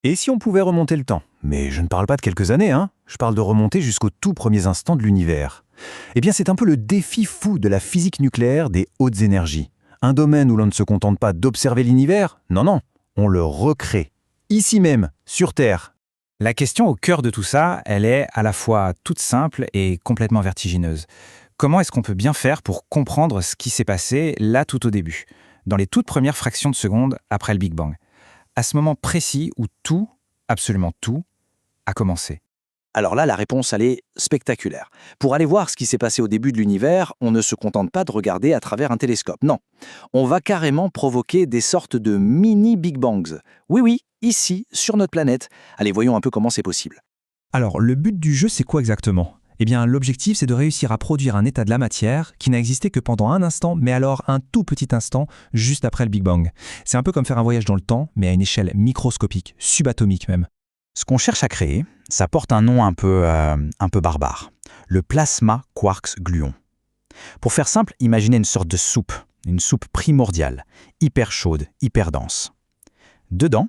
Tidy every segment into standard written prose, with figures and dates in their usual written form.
Et si on pouvait remonter le temps? Mais je ne parle pas de quelques années, hein. Je parle de remonter jusqu'aux tout premiers instants de l'univers. Eh bien, c'est un peu le défi fou de la physique nucléaire des hautes énergies. Un domaine où l'on ne se contente pas d'observer l'univers, non, non, on le recrée. Ici même, sur Terre. La question au cœur de tout ça, elle est à la fois toute simple et complètement vertigineuse. Comment est-ce qu'on peut bien faire pour comprendre ce qui s'est passé là tout au début, dans les toutes premières fractions de seconde après le Big Bang, à ce moment précis où tout, absolument tout, a commencé? Alors là, la réponse, elle est spectaculaire. Pour aller voir ce qui s'est passé au début de l'univers, on ne se contente pas de regarder à travers un télescope. Non, on va carrément provoquer des sortes de mini Big Bangs. Oui, oui, ici, sur notre planète. Allez, voyons un peu comment c'est possible. Alors, le but du jeu, c'est quoi exactement? Eh bien, l'objectif, c'est de réussir à produire un état de la matière qui n'a existé que pendant un instant, mais alors un tout petit instant, juste après le Big Bang. C'est un peu comme faire un voyage dans le temps, mais à une échelle microscopique, subatomique même. Ce qu'on cherche à créer, ça porte un nom un peu barbare. Le plasma quarks gluon. Pour faire simple, imaginez une sorte de soupe, une soupe primordiale, hyper chaude, hyper dense. Dedans,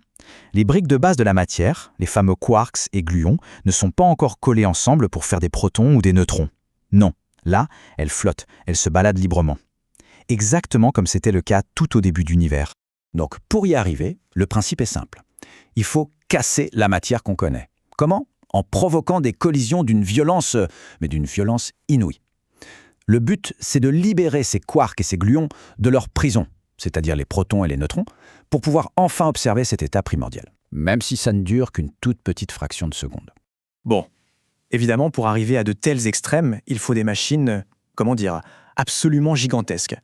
les briques de base de la matière, les fameux quarks et gluons, ne sont pas encore collées ensemble pour faire des protons ou des neutrons. Non, là, elles flottent, elles se baladent librement. Exactement comme c'était le cas tout au début de l'univers. Donc, pour y arriver, le principe est simple. Il faut casser la matière qu'on connaît. Comment? En provoquant des collisions d'une violence inouïe. Le but, c'est de libérer ces quarks et ces gluons de leur prison, c'est-à-dire les protons et les neutrons, pour pouvoir enfin observer cet état primordial. Même si ça ne dure qu'une toute petite fraction de seconde. Bon, évidemment, pour arriver à de tels extrêmes, il faut des machines, absolument gigantesques.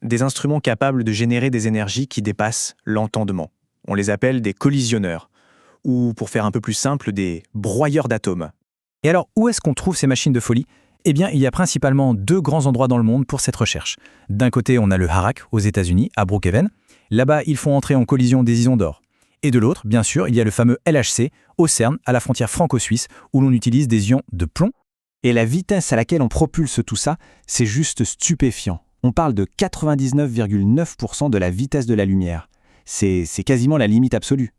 Des instruments capables de générer des énergies qui dépassent l'entendement. On les appelle des collisionneurs, ou pour faire un peu plus simple, des broyeurs d'atomes. Et alors, où est-ce qu'on trouve ces machines de folie? Eh bien, il y a principalement 2 grands endroits dans le monde pour cette recherche. D'un côté, on a le HARAC aux États-Unis, à Brookhaven. Là-bas, ils font entrer en collision des ions d'or. Et de l'autre, bien sûr, il y a le fameux LHC, au CERN, à la frontière franco-suisse, où l'on utilise des ions de plomb. Et la vitesse à laquelle on propulse tout ça, c'est juste stupéfiant. On parle de 99,9% de la vitesse de la lumière. C'est quasiment la limite absolue.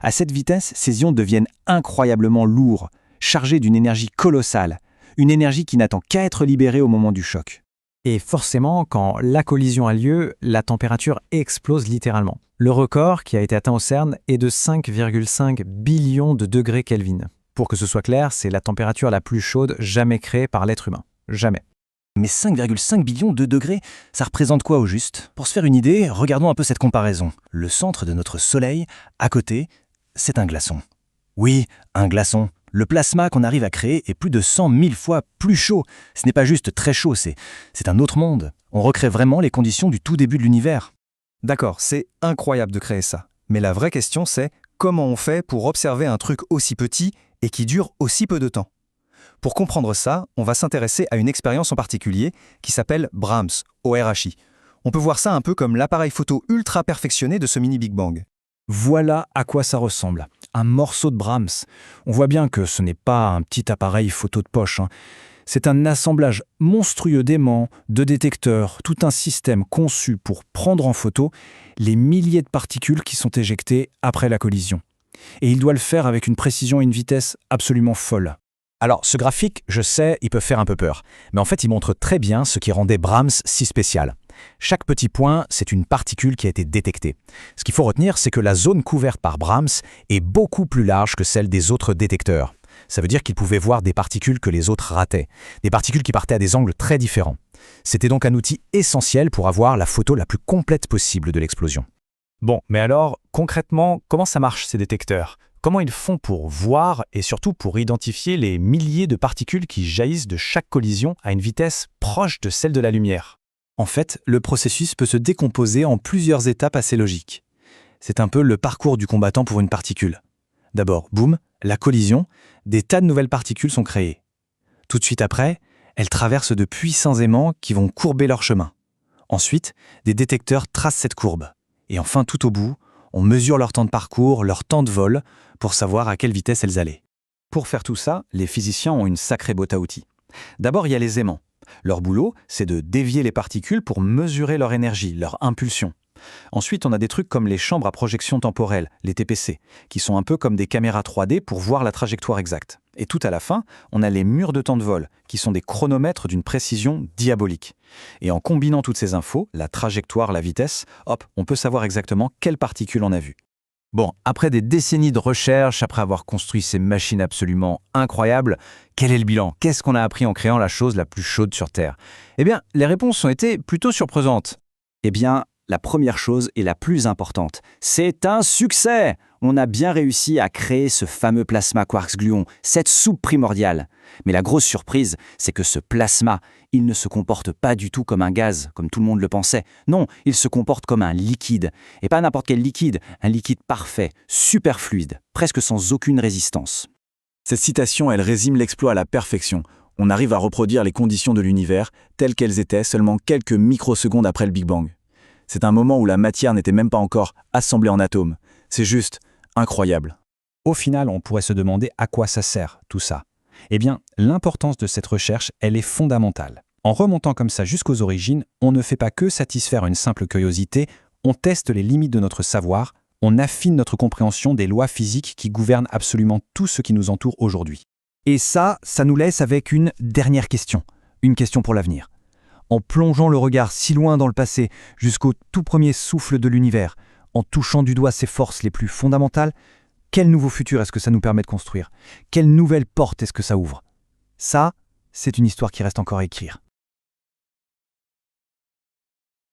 À cette vitesse, ces ions deviennent incroyablement lourds, chargés d'une énergie colossale, une énergie qui n'attend qu'à être libérée au moment du choc. Et forcément, quand la collision a lieu, la température explose littéralement. Le record qui a été atteint au CERN est de 5,5 billions de degrés Kelvin. Pour que ce soit clair, c'est la température la plus chaude jamais créée par l'être humain. Jamais. Mais 5,5 billions de degrés, ça représente quoi au juste? Pour se faire une idée, regardons un peu cette comparaison. Le centre de notre Soleil, à côté, c'est un glaçon. Oui, un glaçon. Le plasma qu'on arrive à créer est plus de 100 000 fois plus chaud. Ce n'est pas juste très chaud, c'est un autre monde. On recrée vraiment les conditions du tout début de l'univers. D'accord, c'est incroyable de créer ça. Mais la vraie question, c'est comment on fait pour observer un truc aussi petit et qui dure aussi peu de temps? Pour comprendre ça, on va s'intéresser à une expérience en particulier qui s'appelle BRAMS, au RHI. On peut voir ça un peu comme l'appareil photo ultra perfectionné de ce mini Big Bang. Voilà à quoi ça ressemble. Un morceau de Brahms. On voit bien que ce n'est pas un petit appareil photo de poche. C'est un assemblage monstrueux d'aimants, de détecteurs, tout un système conçu pour prendre en photo les milliers de particules qui sont éjectées après la collision. Et il doit le faire avec une précision et une vitesse absolument folles. Alors, ce graphique, je sais, il peut faire un peu peur. Mais en fait, il montre très bien ce qui rendait Brahms si spécial. Chaque petit point, c'est une particule qui a été détectée. Ce qu'il faut retenir, c'est que la zone couverte par Brahms est beaucoup plus large que celle des autres détecteurs. Ça veut dire qu'il pouvait voir des particules que les autres rataient, des particules qui partaient à des angles très différents. C'était donc un outil essentiel pour avoir la photo la plus complète possible de l'explosion. Bon, mais alors, concrètement, comment ça marche ces détecteurs? Comment ils font pour voir et surtout pour identifier les milliers de particules qui jaillissent de chaque collision à une vitesse proche de celle de la lumière? En fait, le processus peut se décomposer en plusieurs étapes assez logiques. C'est un peu le parcours du combattant pour une particule. D'abord, boum, la collision, des tas de nouvelles particules sont créées. Tout de suite après, elles traversent de puissants aimants qui vont courber leur chemin. Ensuite, des détecteurs tracent cette courbe. Et enfin, tout au bout, on mesure leur temps de parcours, leur temps de vol, pour savoir à quelle vitesse elles allaient. Pour faire tout ça, les physiciens ont une sacrée boîte à outils. D'abord, il y a les aimants. Leur boulot, c'est de dévier les particules pour mesurer leur énergie, leur impulsion. Ensuite, on a des trucs comme les chambres à projection temporelle, les TPC, qui sont un peu comme des caméras 3D pour voir la trajectoire exacte. Et tout à la fin, on a les murs de temps de vol, qui sont des chronomètres d'une précision diabolique. Et en combinant toutes ces infos, la trajectoire, la vitesse, hop, on peut savoir exactement quelles particules on a vues. Bon, après des décennies de recherche, après avoir construit ces machines absolument incroyables, quel est le bilan? Qu'est-ce qu'on a appris en créant la chose la plus chaude sur Terre? Eh bien, les réponses ont été plutôt surprenantes. Eh bien, la première chose et la plus importante, c'est un succès! On a bien réussi à créer ce fameux plasma quarks-gluon, cette soupe primordiale. Mais la grosse surprise, c'est que ce plasma, il ne se comporte pas du tout comme un gaz, comme tout le monde le pensait. Non, il se comporte comme un liquide. Et pas n'importe quel liquide, un liquide parfait, super fluide, presque sans aucune résistance. Cette citation, elle résume l'exploit à la perfection. On arrive à reproduire les conditions de l'univers telles qu'elles étaient seulement quelques microsecondes après le Big Bang. C'est un moment où la matière n'était même pas encore assemblée en atomes. C'est juste incroyable. Au final, on pourrait se demander à quoi ça sert, tout ça. Eh bien, l'importance de cette recherche, elle est fondamentale. En remontant comme ça jusqu'aux origines, on ne fait pas que satisfaire une simple curiosité, on teste les limites de notre savoir, on affine notre compréhension des lois physiques qui gouvernent absolument tout ce qui nous entoure aujourd'hui. Et ça nous laisse avec une dernière question. Une question pour l'avenir. En plongeant le regard si loin dans le passé, jusqu'au tout premier souffle de l'univers, en touchant du doigt ses forces les plus fondamentales, quel nouveau futur est-ce que ça nous permet de construire? Quelle nouvelle porte est-ce que ça ouvre? Ça, c'est une histoire qui reste encore à écrire.